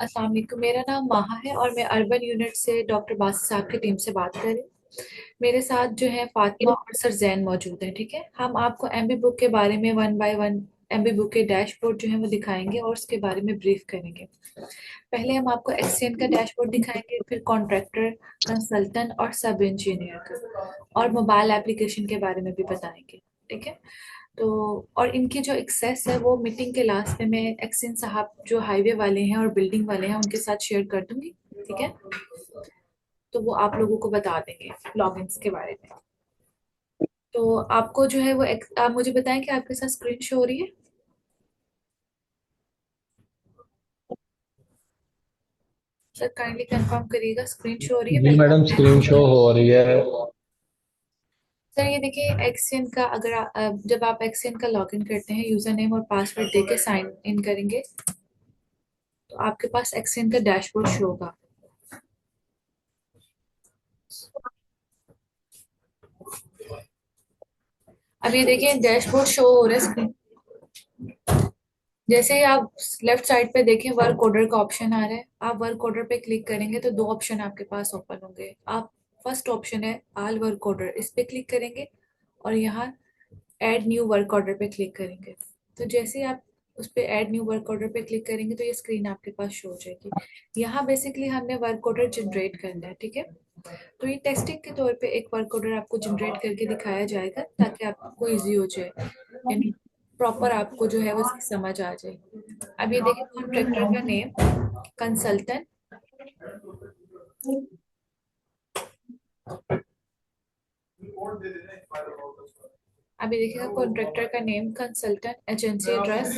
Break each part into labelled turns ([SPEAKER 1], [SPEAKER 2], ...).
[SPEAKER 1] अस्सलाम वालेकुम। मेरा नाम माहा है और मैं अर्बन यूनिट से डॉक्टर बासित साहब की टीम से बात कर रही हूँ। मेरे साथ जो है फातिमा और सर जैन मौजूद है। ठीक है, हम आपको एमबी बुक के बारे में one by one MB book के डैशबोर्ड जो है वो दिखाएंगे और उसके बारे में ब्रीफ करेंगे। पहले हम आपको एक्सचेंज का डैशबोर्ड दिखाएंगे, फिर कॉन्ट्रैक्टर, कंसल्टेंट और सब इंजीनियर का, और मोबाइल एप्लीकेशन के बारे में भी बताएंगे। ठीक है, तो और इनकी जो एक्सेस है वो मीटिंग के लास्ट में मैं एक्सिन साहब जो हाईवे वाले हैं और बिल्डिंग वाले हैं उनके साथ शेयर कर दूंगी। ठीक है, तो वो आप लोगों को बता देंगे लॉगिन्स के बारे में। तो आपको जो है वो आप मुझे बताएं कि आपके साथ स्क्रीन शो हो रही है। सर काइंडली कंफर्म करिएगा, स्क्रीन शो हो रही है
[SPEAKER 2] जी
[SPEAKER 1] पहले
[SPEAKER 2] मैडम, स्क्रीन
[SPEAKER 1] आप।
[SPEAKER 2] शो हो रही है।
[SPEAKER 1] सर ये देखिए एक्सियन का, अगर जब आप एक्सियन का लॉगिन करते हैं यूजर नेम और पासवर्ड देके साइन इन करेंगे तो आपके पास एक्सियन का डैशबोर्ड शो होगा। अब ये देखिए डैशबोर्ड शो हो रहा है स्क्रीन। जैसे ही आप लेफ्ट साइड पे देखें वर्क ऑर्डर का ऑप्शन आ रहा है, आप वर्क ऑर्डर पे क्लिक करेंगे तो दो ऑप्शन आपके पास ओपन होंगे। आप फर्स्ट ऑप्शन है ऑल वर्क ऑर्डर, इस पे क्लिक करेंगे और यहाँ ऐड न्यू वर्क ऑर्डर पे क्लिक करेंगे। तो जैसे ही आप उस पे ऐड न्यू वर्क ऑर्डर पे क्लिक करेंगे तो ये स्क्रीन आपके पास शो हो जाएगी। यहाँ बेसिकली हमने वर्क ऑर्डर जनरेट करना है। ठीक है, तो ये टेस्टिंग के तौर पे एक वर्क ऑर्डर आपको जनरेट करके दिखाया जाएगा ताकि आपको इजी हो जाए, यानी प्रॉपर आपको जो है वो उसकी समझ आ जाए। अब ये देखिए कॉन्ट्रैक्टर का नेम कंसल्टेंट। अभी देखिएगा कॉन्ट्रैक्टर का name consultant agency address.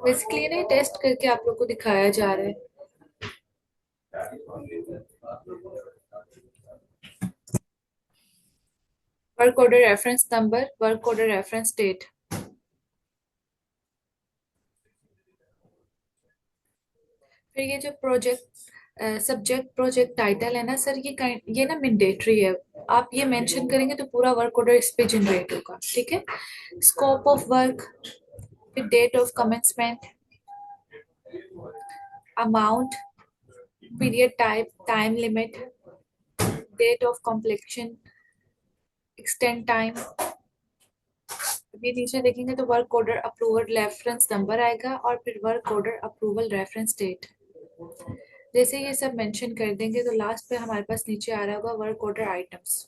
[SPEAKER 1] Basically ना टेस्ट करके आप लोग को दिखाया जा रहा है। Work order reference number, work order reference date. फिर ये जो प्रोजेक्ट सब्जेक्ट प्रोजेक्ट टाइटल है ना सर, ये ना मैंडेटरी है। आप ये मेंशन करेंगे तो पूरा वर्क ऑर्डर इस पे जनरेट होगा। ठीक है, स्कोप ऑफ वर्क, फिर date of commencement, amount, period type, time limit, date of completion, extend time. ये नीचे देखेंगे तो work order approval reference number आएगा और फिर work order approval reference date. जैसे ये सब मेंशन कर देंगे तो लास्ट पे हमारे पास नीचे आ रहा होगा वर्क ऑर्डर आइटम्स।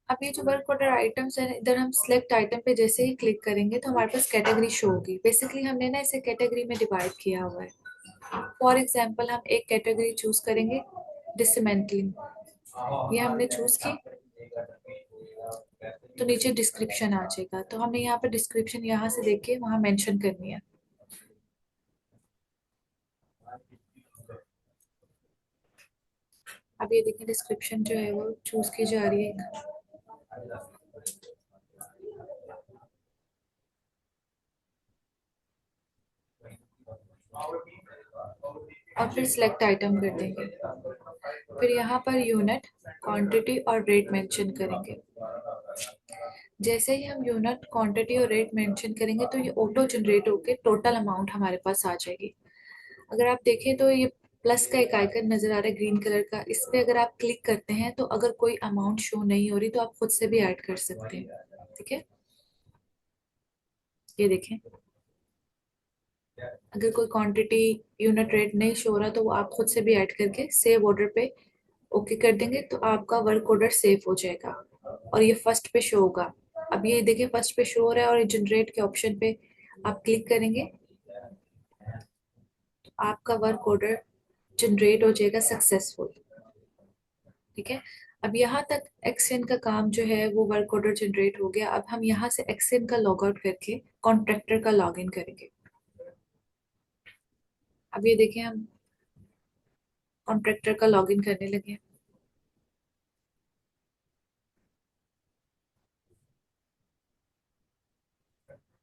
[SPEAKER 1] अब ये जो वर्क ऑर्डर आइटम्स है, इधर हम सिलेक्ट आइटम पे जैसे ही क्लिक करेंगे तो हमारे पास कैटेगरी शो होगी। बेसिकली हमने ना इसे कैटेगरी में डिवाइड किया हुआ है। फॉर एग्जांपल हम एक कैटेगरी चूज करेंगे, डिसमेंटलिंग। ये हमने चूज की तो नीचे डिस्क्रिप्शन आ जाएगा, तो हमने यहाँ पर डिस्क्रिप्शन यहाँ से देख के वहाँ मेंशन करनी है। अब ये देखिए डिस्क्रिप्शन जो है वो चूज की जा रही है और फिर सिलेक्ट आइटम कर देंगे। फिर यहाँ पर यूनिट, क्वांटिटी और रेट मेंशन करेंगे। जैसे ही हम यूनिट, क्वांटिटी और रेट मेंशन करेंगे तो ये ऑटो जनरेट होके टोटल अमाउंट हमारे पास आ जाएगी। अगर आप देखें तो ये प्लस का एक आइकन नजर आ रहा है ग्रीन कलर का, इस पे अगर आप क्लिक करते हैं तो अगर कोई अमाउंट शो नहीं हो रही तो आप खुद से भी ऐड कर सकते हैं। ठीक है, ये देखें अगर कोई क्वांटिटी, यूनिट रेट नहीं शो हो रहा तो वो आप खुद से भी ऐड करके सेव ऑर्डर पे ओके कर देंगे तो आपका वर्क ऑर्डर सेव हो जाएगा और ये फर्स्ट पे शो होगा। अब ये देखिए फर्स्ट पे शो हो रहा है और जनरेट के ऑप्शन पे आप क्लिक करेंगे तो आपका वर्क ऑर्डर जनरेट हो जाएगा सक्सेसफुल। ठीक है, अब यहाँ तक एक्सेन का काम जो है वो वर्क ऑर्डर जनरेट हो गया। अब हम यहाँ से एक्सेन का लॉग आउट करके कॉन्ट्रैक्टर का लॉग इन करेंगे। अब ये देखें हम कॉन्ट्रैक्टर का लॉग इन करने लगे।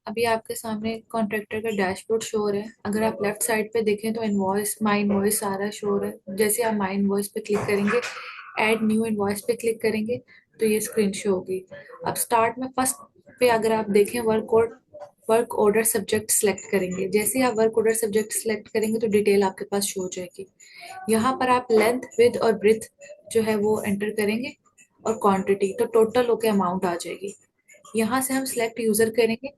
[SPEAKER 1] अभी आपके सामने कॉन्ट्रैक्टर का डैशबोर्ड शो हो रहा है। अगर आप लेफ्ट साइड पे देखें तो इनवॉइस, माई इनवॉइस सारा शो हो रहा है। जैसे आप माई इनवॉइस पे क्लिक करेंगे, ऐड न्यू इनवॉइस पे क्लिक करेंगे, तो ये स्क्रीन शो होगी। अब स्टार्ट में फर्स्ट पे अगर आप देखें, वर्क ऑर्डर सब्जेक्ट सेलेक्ट करेंगे। जैसे ही आप वर्क ऑर्डर सब्जेक्ट सेलेक्ट करेंगे तो डिटेल आपके पास शो हो जाएगी। यहाँ पर आप लेंथ, विड्थ और ब्रेथ जो है वो एंटर करेंगे और क्वांटिटी, तो टोटल होके अमाउंट आ जाएगी। यहाँ से हम सिलेक्ट यूजर करेंगे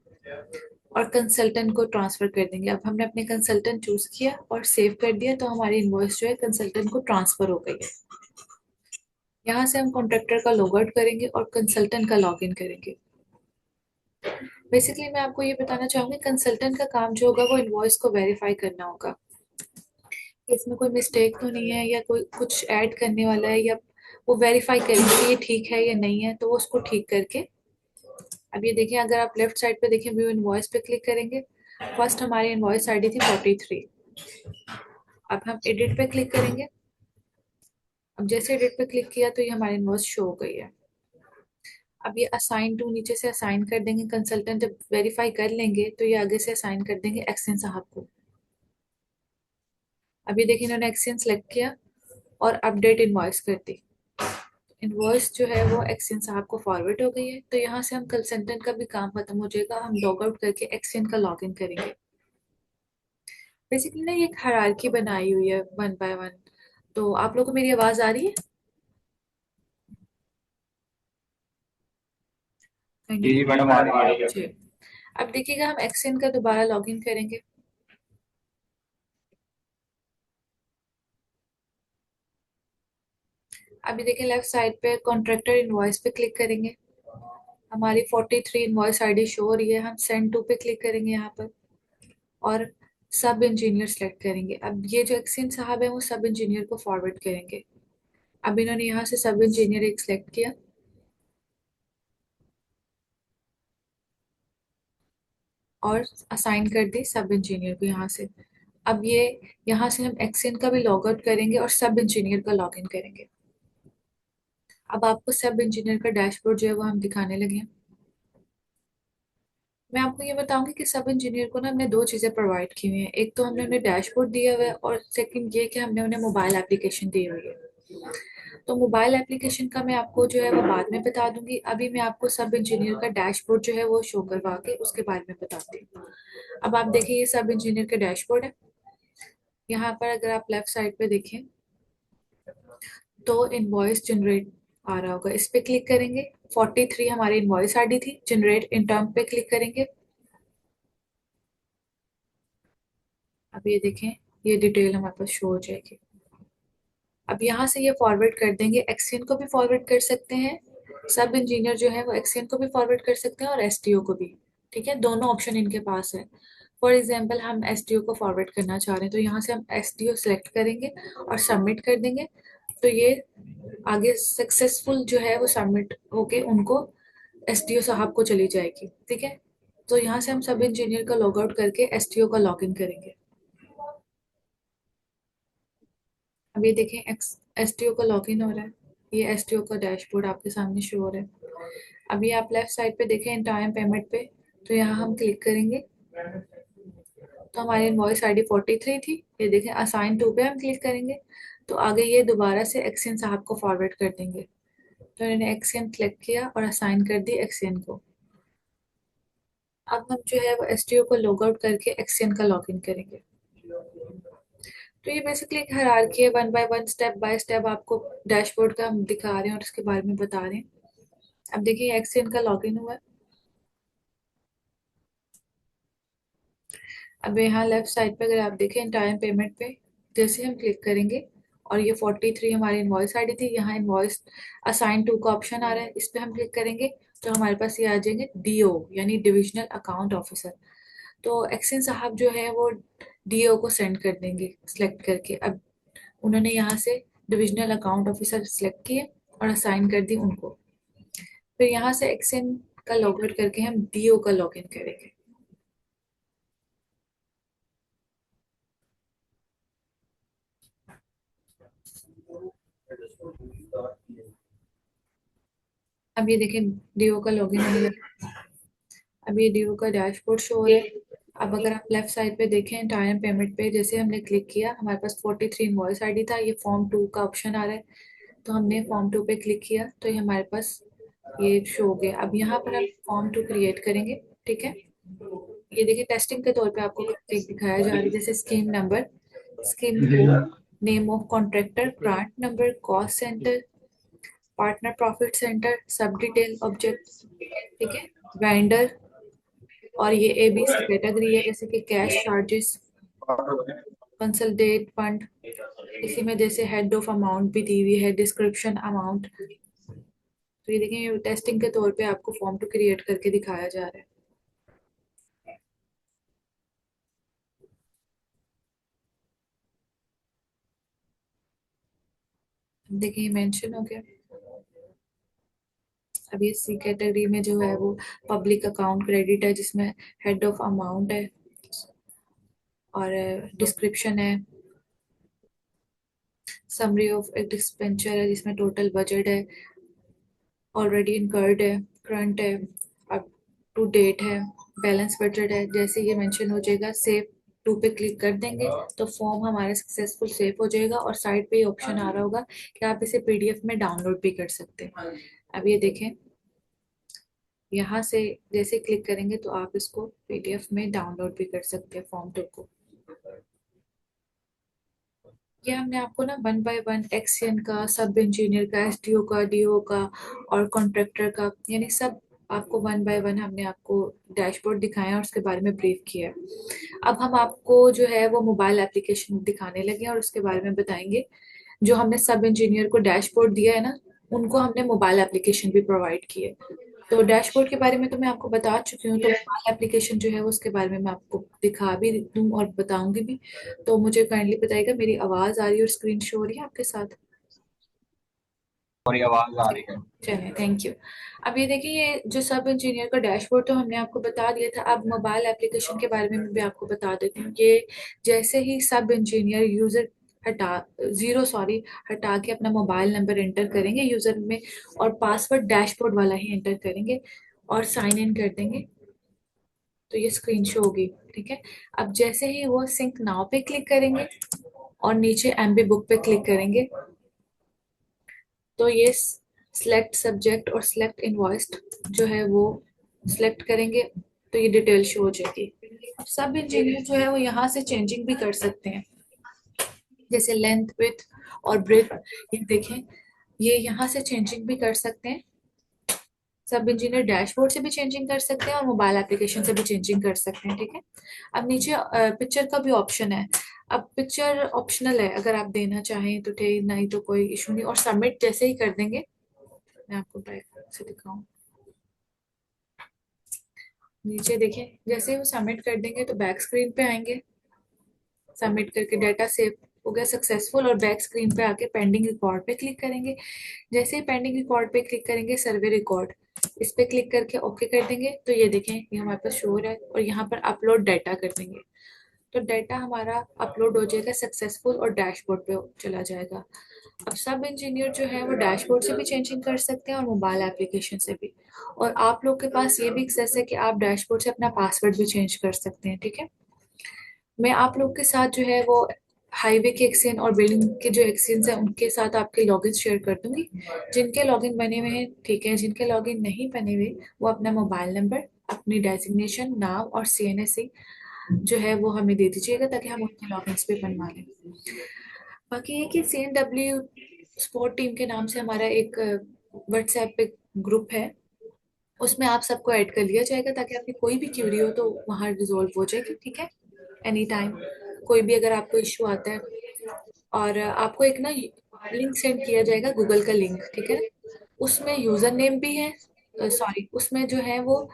[SPEAKER 1] और कंसल्टेंट को ट्रांसफर कर देंगे। अब हमने अपने कंसल्टेंट चूज किया और सेव कर दिया, तो हमारी इनवॉइस जो है कंसल्टेंट को ट्रांसफर हो गई है। यहाँ से हम कॉन्ट्रैक्टर का लॉग आउट करेंगे और कंसल्टेंट का लॉग इन करेंगे। बेसिकली मैं आपको ये बताना चाहूंगी, कंसल्टेंट का काम जो होगा वो इनवॉइस को वेरीफाई करना होगा कि इसमें कोई मिस्टेक तो नहीं है, या कोई कुछ ऐड करने वाला है, या वो वेरीफाई करेंगे कि ये ठीक है या नहीं है, तो वो उसको ठीक करके। अब ये देखिए, अगर आप लेफ्ट साइड पे देखें, व्यू इनवॉइस पे क्लिक करेंगे। फर्स्ट हमारी इनवॉइस आईडी थी 43। अब हम एडिट पे क्लिक करेंगे। अब जैसे एडिट पे क्लिक किया तो ये हमारी इनवॉइस शो हो गई है। अब ये असाइन टू नीचे से असाइन कर देंगे। कंसल्टेंट जब वेरीफाई कर लेंगे तो ये आगे से असाइन कर देंगे एक्सेन साहब को। अब ये देखिए, इन्होंने एक्सेन सेलेक्ट किया और अपडेट इनवॉइस कर दी। इनवॉइस जो है वो एक्सेन साहब को फॉरवर्ड हो गई है। तो यहाँ से हम कंसल्टेंट का भी काम खत्म हो जाएगा। हम लॉग आउट करके एक्सेन का लॉग इन करेंगे। बेसिकली ना ये एक हायरार्की बनाई हुई है, वन बाय वन। तो आप लोगों को मेरी आवाज आ रही है?
[SPEAKER 2] जी जी मैडम, आ रही है।
[SPEAKER 1] जी। अब देखिएगा, हम एक्सेन का दोबारा लॉगिन करेंगे। अभी देखिए, लेफ्ट साइड पे कॉन्ट्रैक्टर इनवॉइस पे क्लिक करेंगे। हमारी 43 इनवॉइस आईडी शो हो रही है। हम सेंड टू पे क्लिक करेंगे यहाँ पर और सब इंजीनियर सेलेक्ट करेंगे। अब ये जो एक्सेन साहब है वो सब इंजीनियर को फॉरवर्ड करेंगे। अब इन्होंने यहाँ से सब इंजीनियर एक सिलेक्ट किया और असाइन कर दी सब इंजीनियर को यहाँ से। अब ये यहाँ से हम एक्सेन का भी लॉग आउट करेंगे और सब इंजीनियर का लॉग इन करेंगे। अब आपको सब इंजीनियर का डैशबोर्ड जो है वो हम दिखाने लगे हैं। मैं आपको ये बताऊंगी कि सब इंजीनियर को ना हमने दो चीजें प्रोवाइड की हुई हैं। एक तो हमने उन्हें डैशबोर्ड दिया हुआ है और सेकंड ये कि हमने उन्हें मोबाइल एप्लीकेशन दी हुई है। तो मोबाइल एप्लीकेशन का मैं आपको जो है वो बाद में बता दूंगी। अभी मैं आपको सब इंजीनियर का डैशबोर्ड जो है वो शो करवा के उसके बारे में बताती हूँ। अब आप देखिए, ये सब इंजीनियर का डैशबोर्ड है। यहाँ पर अगर आप लेफ्ट साइड पे देखें तो इनवॉइस जनरेट आ रहा होगा, इस पे क्लिक करेंगे। 43 हमारी इनवॉइस आईडी थी। जनरेट इन टर्म पे क्लिक करेंगे। अब ये देखें, ये डिटेल हमारे पास शो हो जाएगी। अब यहाँ से ये फॉरवर्ड कर देंगे। एक्सचेंज को भी फॉरवर्ड कर सकते हैं, सब इंजीनियर जो है वो एक्सचेंज को भी फॉरवर्ड कर सकते हैं और एसटीओ को भी। ठीक है, दोनों ऑप्शन इनके पास है। फॉर एग्जाम्पल हम एसटीओ को फॉरवर्ड करना चाह रहे हैं, तो यहाँ से हम एसटीओ सेलेक्ट करेंगे और सबमिट कर देंगे। तो ये आगे सक्सेसफुल जो है वो सबमिट होके उनको एसटीओ साहब को चली जाएगी। ठीक है, तो यहाँ से हम सब इंजीनियर का लॉग आउट करके एसटीओ का लॉग इन करेंगे। अब ये देखें, एसटीओ का लॉगिन हो रहा है। ये एसटीओ का डैशबोर्ड आपके सामने शो हो रहा है। अभी आप लेफ्ट साइड पे देखें, इन टाइम पेमेंट पे, तो यहाँ हम क्लिक करेंगे तो हमारी इनवॉइस आईडी 43 थी। ये देखें, असाइन टू पे हम क्लिक करेंगे तो आगे ये दोबारा से एक्सेन साहब को फॉरवर्ड कर देंगे। तो इन्होंने एक्सेन क्लिक किया और असाइन कर दी एक्सेन को। अब हम जो है वो एसटीओ को लॉग आउट करके एक्सेन का लॉगिन करेंगे। तो ये बेसिकली एक हायरार्की है, one by one, step by step आपको डैशबोर्ड का हम दिखा रहे हैं और इसके बारे में बता रहे हैं। अब देखिए, एक्सेन का लॉगिन हुआ है। अब यहाँ लेफ्ट साइड पे अगर आप देखें, टाइम पेमेंट पे जैसे हम क्लिक करेंगे और ये 43 हमारी इनवॉइस आईडी थी, यहाँ इनवॉइस असाइन टू का ऑप्शन आ रहा है, इस पे हम क्लिक करेंगे तो हमारे पास ये आ जाएंगे डीओ, यानी डिविजनल अकाउंट ऑफिसर। तो एक्सेन साहब जो है वो डीओ को सेंड कर देंगे सिलेक्ट करके। अब उन्होंने यहाँ से डिविजनल अकाउंट ऑफिसर सिलेक्ट किए और असाइन कर दी उनको। फिर यहाँ से एक्सेन का लॉग आउट करके हम डीओ का लॉग इन करेंगे। अब ये देखें, डीओ का लॉगिन होने लगा। अब ये ड्यू का डैशबोर्ड शो हो रहा है। अब अगर आप लेफ्ट साइड पे देखें टाइम पेमेंट पे, जैसे हमने क्लिक किया हमारे पास 43 इनवॉइस आईडी था, ये फॉर्म 2 का ऑप्शन आ रहा है। तो हमने फॉर्म 2 पे क्लिक किया तो ये हमारे पास ये शो हो गया। अब यहाँ पर हम फॉर्म 2 क्रिएट करेंगे, ठीक है। ये देखिए टेस्टिंग के तौर पे आपको एक दिखाया जा रहा है, जैसे scheme number, scheme code, name of contractor, grant number, cost centre, partner profit centre, सब डिटेल ऑब्जेक्ट, ठीक है, वेंडर, और ये एबीसी कैटेगरी है जैसे कि कैश चार्जेस, कंसल्टेट फंड। इसी में जैसे हेड ऑफ अमाउंट भी दी हुई है, डिस्क्रिप्शन अमाउंट। तो ये देखें ये टेस्टिंग के तौर पे आपको फॉर्म टू क्रिएट करके दिखाया जा रहा है। देखिए मेंशन हो गया। अब ये सी कैटेगरी में जो है वो पब्लिक अकाउंट क्रेडिट है, जिसमें हेड ऑफ अमाउंट है और डिस्क्रिप्शन है, समरी ऑफ एक्सपेंचर है जिसमें टोटल बजट है, ऑलरेडी इनकर्ड है, करंट है, अप टू डेट है, बैलेंस बजट है। जैसे ये मेंशन हो जाएगा सेव टू पे क्लिक कर देंगे तो फॉर्म हमारा सक्सेसफुल सेव हो जाएगा और साइड पे ये ऑप्शन आ रहा होगा कि आप इसे पीडीएफ में डाउनलोड भी कर सकते हैं। अब ये देखें यहाँ से जैसे क्लिक करेंगे तो आप इसको पीडीएफ में डाउनलोड भी कर सकते हैं फॉर्म 2 को। ये हमने आपको ना वन बाय वन एक्सएन का, सब इंजीनियर का, एसडीओ का, डीओ का और कॉन्ट्रैक्टर का, यानी सब आपको वन बाय वन हमने आपको डैशबोर्ड दिखाया और उसके बारे में ब्रीफ किया है। अब हम आपको जो है वो मोबाइल एप्लीकेशन दिखाने लगे हैं और उसके बारे में बताएंगे। जो हमने सब इंजीनियर को डैशबोर्ड दिया है ना, उनको हमने मोबाइल एप्लीकेशन भी प्रोवाइड की है। तो डैशबोर्ड के बारे में तो मैं आपको बता चुकी हूँ, तो मोबाइल एप्लीकेशन जो है वो उसके बारे में मैं आपको दिखा भी दूँ और बताऊंगी भी। तो मुझे काइंडली बताइएगा मेरी आवाज आ रही है और स्क्रीन शो हो रही है आपके साथ?
[SPEAKER 2] और ये आवाज आ रही है।
[SPEAKER 1] चलिए थैंक यू। अब ये देखिए ये जो सब इंजीनियर का डैशबोर्ड तो हमने आपको बता दिया था, अब मोबाइल एप्लीकेशन के बारे में भी आपको बता देती हूँ। ये जैसे ही सब इंजीनियर यूजर हटा जीरो सॉरी हटा के अपना मोबाइल नंबर एंटर करेंगे यूजर में और पासवर्ड डैशबोर्ड वाला ही एंटर करेंगे और साइन इन कर देंगे तो ये स्क्रीन शो होगी, ठीक है। अब जैसे ही वो सिंक नाउ पे क्लिक करेंगे और नीचे एमबी बुक पे क्लिक करेंगे तो ये सिलेक्ट सब्जेक्ट और सिलेक्ट इनवॉइस्ड जो है वो सिलेक्ट करेंगे तो ये डिटेल शो हो जाएगी। अब सब इंजीनियर जो है वो यहाँ से चेंजिंग भी कर सकते हैं, जैसे लेंथ विड्थ और ब्रेथ। ये देखें ये यहाँ से चेंजिंग भी कर सकते हैं। सब इंजीनियर डैशबोर्ड से भी चेंजिंग कर सकते हैं और मोबाइल एप्लीकेशन से भी चेंजिंग कर सकते हैं, ठीक है। अब नीचे पिक्चर का भी ऑप्शन है। अब पिक्चर ऑप्शनल है, अगर आप देना चाहें तो ठीक, नहीं तो कोई इशू नहीं। और सबमिट जैसे ही कर देंगे, मैं आपको बैक से दिखाऊं, नीचे देखें जैसे ही वो सबमिट कर देंगे तो बैक स्क्रीन पे आएंगे। सबमिट करके डाटा सेव हो गया सक्सेसफुल और बैक स्क्रीन पे आके पेंडिंग रिकॉर्ड पे क्लिक करेंगे। जैसे ही पेंडिंग रिकॉर्ड पे क्लिक करेंगे सर्वे रिकॉर्ड, इस पे क्लिक करके ओके कर देंगे तो ये देखें ये हमारे पास शो हो रहा है और यहाँ पर अपलोड डाटा कर देंगे तो डाटा हमारा अपलोड हो जाएगा सक्सेसफुल और डैशबोर्ड पे चला जाएगा। अब सब इंजीनियर जो है वो डैशबोर्ड से भी चेंजिंग कर सकते हैं और मोबाइल एप्लीकेशन से भी। और आप लोग के पास ये भी एक्सेस है कि आप डैशबोर्ड से अपना पासवर्ड भी चेंज कर सकते हैं, ठीक है। मैं आप लोग के साथ जो है वो हाईवे के एक्सचेंज और बिल्डिंग के जो एक्सचेंज है उनके साथ आपके लॉगिन शेयर कर दूंगी। जिनके लॉगिन बने हुए हैं ठीक है, जिनके लॉगिन नहीं बने हुए वो अपना मोबाइल नंबर, अपनी डेजिग्नेशन, नाम और सीएनएससी जो है वो हमें दे दीजिएगा ताकि हम उनके लॉगिन भी बनवा लें। बाकी ये कि CNW स्पोर्ट टीम के नाम से हमारा एक व्हाट्सएप पे ग्रुप है, उसमें आप सबको ऐड कर लिया जाएगा ताकि आपकी कोई भी क्यूरी हो तो वहाँ रिजोल्व हो जाएगी, ठीक है। एनी टाइम कोई भी अगर आपको इश्यू आता है। और आपको एक ना लिंक सेंड किया जाएगा, गूगल का लिंक, ठीक है ना। उसमें यूजर नेम भी है, सॉरी उसमें जो है वो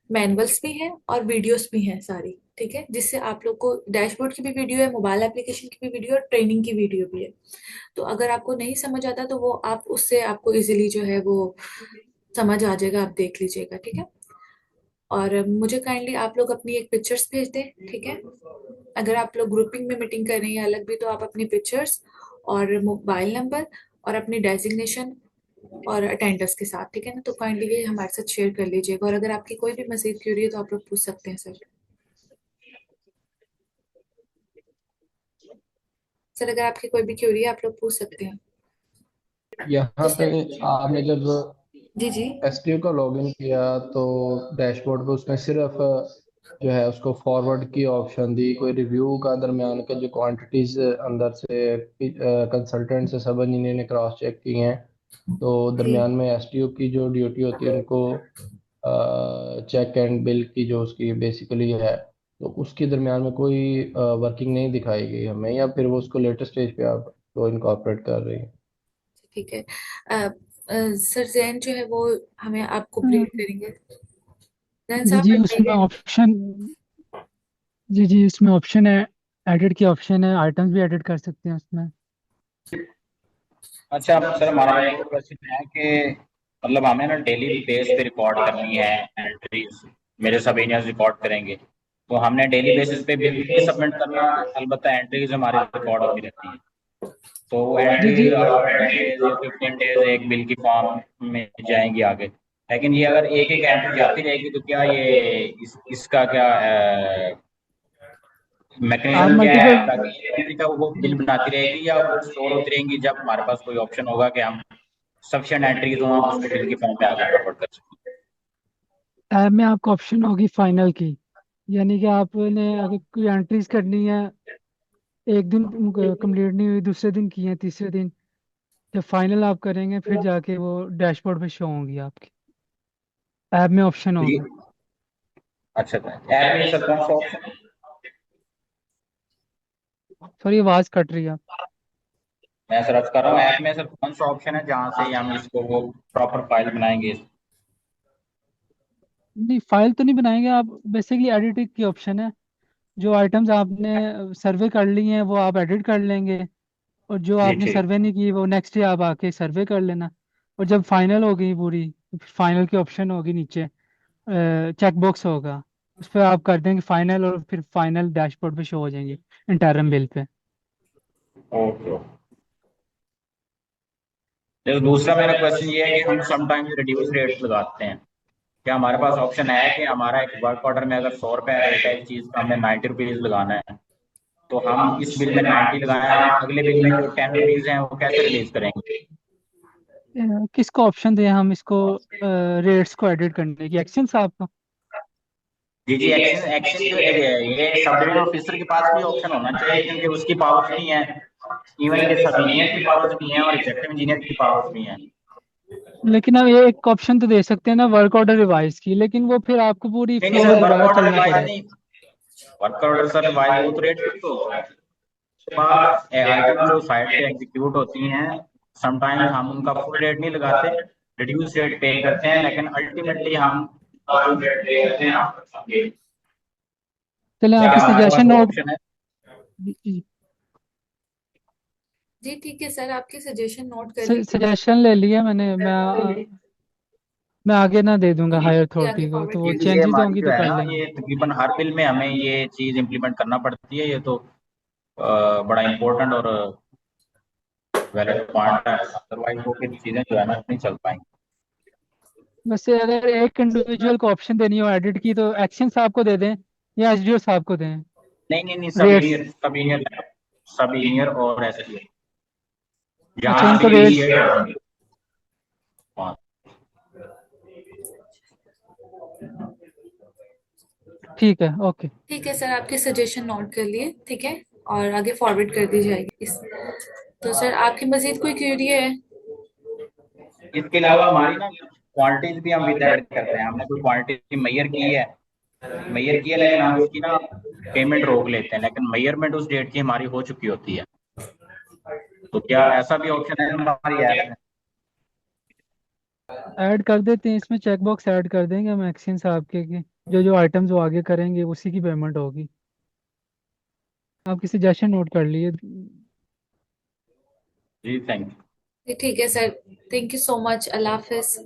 [SPEAKER 1] मैनुअल्स भी हैं और वीडियोस भी हैं सारी, ठीक है। जिससे आप लोग को डैशबोर्ड की भी वीडियो है, मोबाइल एप्लीकेशन की भी वीडियो और ट्रेनिंग की वीडियो भी है। तो अगर आपको नहीं समझ आता तो वो आप उससे आपको इजीली जो है वो समझ आ जाएगा, आप देख लीजिएगा, ठीक है। और मुझे काइंडली आप लोग अपनी एक पिक्चर्स भेज दें, ठीक है। अगर आप लोग ग्रुपिंग में मीटिंग कर रहे हैं या अलग भी तो आप अपनी पिक्चर्स और मोबाइल नंबर और अपनी डेजिग्नेशन और अटेंडर्स के साथ, ठीक है ना? तो काइंडली ये हमारे साथ शेयर कर लीजिएगा, और अगर आपकी कोई भी मजीद क्यूरी है तो आप लोग पूछ सकते हैं सर। सर अगर आपकी कोई भी क्यूरी है आप लोग पूछ सकते हैं।
[SPEAKER 2] यहाँ
[SPEAKER 1] जी
[SPEAKER 2] पे
[SPEAKER 1] सर।
[SPEAKER 2] आपने जब
[SPEAKER 1] जी जी।
[SPEAKER 2] एसटीओ का लॉगिन किया तो डैशबोर्ड पे उसमें सिर्फ जो है उसको फॉरवर्ड की ऑप्शन दी, कोई रिव्यू का दरमियान के जो क्वांटिटीज अंदर से कंसल्टेंट से सब इंजीनियर ने क्रॉस चेक की हैं, तो
[SPEAKER 1] जी।
[SPEAKER 2] दरमियान में एसटीओ की जो ड्यूटी होती है उनको चेक एंड बिल की जो उसकी बेसिकली है, तो उसके दरमियान में कोई वर्किंग नहीं दिखाई गई हमें, या फिर वो उसको लेटेस्ट स्टेज पे आप तो इनकॉर्पोरेट कर रही हैं।
[SPEAKER 1] ठीक है। सर जैन जो है वो हमें आपको ब्रीफ
[SPEAKER 3] जी
[SPEAKER 1] करेंगे। जैन साहब
[SPEAKER 3] जी उसमें
[SPEAKER 1] बताइए।
[SPEAKER 3] ऑप्शन जी उसमें ऑप्शन है, एडिट की ऑप्शन है, आइटम्स भी एडिट कर सकते हैं उसमें।
[SPEAKER 2] अच्छा सर, हमारा एक और क्वेश्चन है कि मतलब हमें ना डेली बेस पे रिकॉर्ड करनी है एंट्रीज, मेरे सब इंजीनियर्स रिकॉर्ड करेंगे, तो हमने डेली बेसिस पे बिल भी सबमिट करना, अलबत्ता एंट्रीज हमारी रिकॉर्ड होती रहती हैं। तो वो
[SPEAKER 3] जी जी
[SPEAKER 2] एंट्री 10 डेज या 15 डेज एक बिल की फॉर्म में जाएंगी आगे, लेकिन ये अगर एक एक एंट्री जाती रहेगी तो क्या ये इसका क्या
[SPEAKER 3] आप
[SPEAKER 2] मैकेनिज्म क्या है
[SPEAKER 3] मल्टीपल
[SPEAKER 2] ताकि एंट्री का वो बिल बनाती रहेगी, या वो स्टोर होती रहेंगी जब हमारे पास कोई ऑप्शन होगा कि हम सफिशिएंट एंट्रीज हो हम उसको बिल की फॉर्म में आगे फॉरवर्ड कर सकते
[SPEAKER 3] ऐप में आपको ऑप्शन होगी फाइनल की, यानी कि आपने अगर कोई एंट्रीज करनी है, एक दिन कंप्लीट नहीं हुई, दूसरे दिन की है, तीसरे दिन जब फाइनल आप करेंगे फिर जाके वो डैशबोर्ड पे शो होंगी आपकी, ऐप में ऑप्शन
[SPEAKER 2] हैं। ये
[SPEAKER 3] होगा।
[SPEAKER 2] अच्छा था ऐप में सर कौन सा ऑप्शन है?
[SPEAKER 3] सॉरी आवाज़ कट रही है आप।
[SPEAKER 2] मैं सर्च कर रहा हूँ ऐप में सर कौन सा ऑप्शन है जहाँ से हम इसको वो प्रॉपर फाइल बनाएंगे।
[SPEAKER 3] नहीं फाइल तो नहीं बनाएंगे आप, बेसिकली एडिटिंग की ऑप्शन है। जो आइटम्स आपने सर्वे कर ली हैं वो आप एडिट कर लेंगे, और जो
[SPEAKER 2] जी
[SPEAKER 3] आपने
[SPEAKER 2] ठीक।
[SPEAKER 3] सर्वे नहीं की वो नेक्स्ट डे आप आके सर्वे कर लेना। और जब फाइनल हो गई पूरी तो फिर फाइनल की ऑप्शन होगी नीचे, चेक बॉक्स होगा, उस पर आप कर देंगे फाइनल, और फिर फाइनल डैशबोर्ड पे शो हो जाएंगे इंटरम बिल पे।
[SPEAKER 2] ओके। तो दूसरा मेरा क्वेश्चन ये है कि हम समटाइम्स रिड्यूस रेट्स लगाते हैं, क्या हमारे पास ऑप्शन है कि हमारा एक वर्क ऑर्डर में अगर 100 रुपये रेट है इस चीज़ का, हमने 90 रुपीज़ लगाना है, तो हम इस बिल में 90 लगाए, हम अगले बिल में जो 10 रुपीज़ हैं वो कैसे रिलीज करेंगे?
[SPEAKER 3] किसको ऑप्शन दें हम इसको, रेट्स को एडिट करने की, एक्शन साहब को?
[SPEAKER 2] जी जी, एक्शन एक्शन जो है ये सब डिवीजन ऑफिसर के पास भी ऑप्शन होना चाहिए, क्योंकि उसकी पावर्स नहीं है, इवन के सब इंजीनियर की पावर्स भी हैं और एग्जीक्यूटिव इंजीनियर की पावर्स भी हैं।
[SPEAKER 3] लेकिन अब ये एक ऑप्शन तो दे सकते हैं ना वर्क ऑर्डर रिवाइज की, लेकिन वो फिर आपको पूरी
[SPEAKER 2] नहीं नहीं
[SPEAKER 3] फ्लो में
[SPEAKER 2] सर, वर्क
[SPEAKER 3] दोबारा
[SPEAKER 2] ऑर्डर
[SPEAKER 3] चलना
[SPEAKER 2] रिवाइज
[SPEAKER 3] पड़ेगा।
[SPEAKER 2] नहीं, वर्क ऑर्डर सर रिवाइज वो तो रेट फिक्स होता है, उसके बाद आइटम जो साइट पे एग्जीक्यूट होती हैं समटाइम्स हम उनका फुल रेट नहीं लगाते, रिड्यूस रेट पे करते हैं, लेकिन अल्टीमेटली हम फुल रेट पे करते हैं।
[SPEAKER 3] चले
[SPEAKER 2] क्या
[SPEAKER 3] आपकी
[SPEAKER 2] हमारे पास
[SPEAKER 3] सजेशन
[SPEAKER 2] वो
[SPEAKER 3] नोट।
[SPEAKER 2] ऑप्शन है?
[SPEAKER 1] जी ठीक है सर, आपकी सजेशन नोट कर ली।
[SPEAKER 3] सजेशन ले लिया मैंने, मैं आगे ना दे दूंगा हायर
[SPEAKER 1] जी आगे
[SPEAKER 3] अथॉरिटी को, तो
[SPEAKER 1] फॉरवर्ड
[SPEAKER 3] वो
[SPEAKER 1] कीजिए।
[SPEAKER 2] ये
[SPEAKER 3] चेंजेस
[SPEAKER 2] हमारी
[SPEAKER 3] होंगी
[SPEAKER 2] जो
[SPEAKER 3] तो
[SPEAKER 2] है
[SPEAKER 3] कर
[SPEAKER 2] ना
[SPEAKER 3] लेंगे।
[SPEAKER 2] ये तकरीबन हर बिल में हमें ये चीज इम्प्लीमेंट करना पड़ती है, ये तो बड़ा इम्पोर्टेंट और वैलिड पॉइंट है, अदरवाइज वो फिर चीजें जो है ना नहीं चल पाएंगी।
[SPEAKER 3] वैसे अगर एक इंडिविजुअल को ऑप्शन देनी हो एडिट की तो एक्शन साहब को दे दें या एसडीओ साहब को दें?
[SPEAKER 2] नहीं नहीं नहीं,
[SPEAKER 3] रेट्स,
[SPEAKER 2] सब इंजीनियर और एसपी
[SPEAKER 3] अच्छा
[SPEAKER 2] जहाँ
[SPEAKER 3] इनको
[SPEAKER 2] बिल
[SPEAKER 3] रेट्स,
[SPEAKER 2] इनिशिएट होंगे। हाँ,
[SPEAKER 3] ठीक है ओके।
[SPEAKER 1] ठीक है सर, आपके सजेशन नोट कर लिए, ठीक है, और आगे फॉरवर्ड कर दी जाएगी इस। तो सर आपकी मजीद कोई क्वेरी है?
[SPEAKER 2] इसके अलावा हमारी ना क्वांटिटीज भी हम विद ऐड करते हैं, हमने कोई क्वांटिटी मैयर की है लेकिन हम उसकी ना पेमेंट रोक लेते हैं, लेकिन मैयरमेंट उस डेट की हमारी हो चुकी होती है, तो क्या ऐसा भी ऑप्शन है हमारी ऐप में?
[SPEAKER 3] ऐड कर देते हैं इसमें, चेक बॉक्स ऐड कर देंगे हम एक्शन साहब के कि जो जो आइटम्स वो आगे करेंगे उसी की पेमेंट होगी। आपकी सजेशन नोट कर लिए।
[SPEAKER 2] जी थैंक यू।
[SPEAKER 1] जी ठीक है sir. Thank you so much. Allah Hafiz.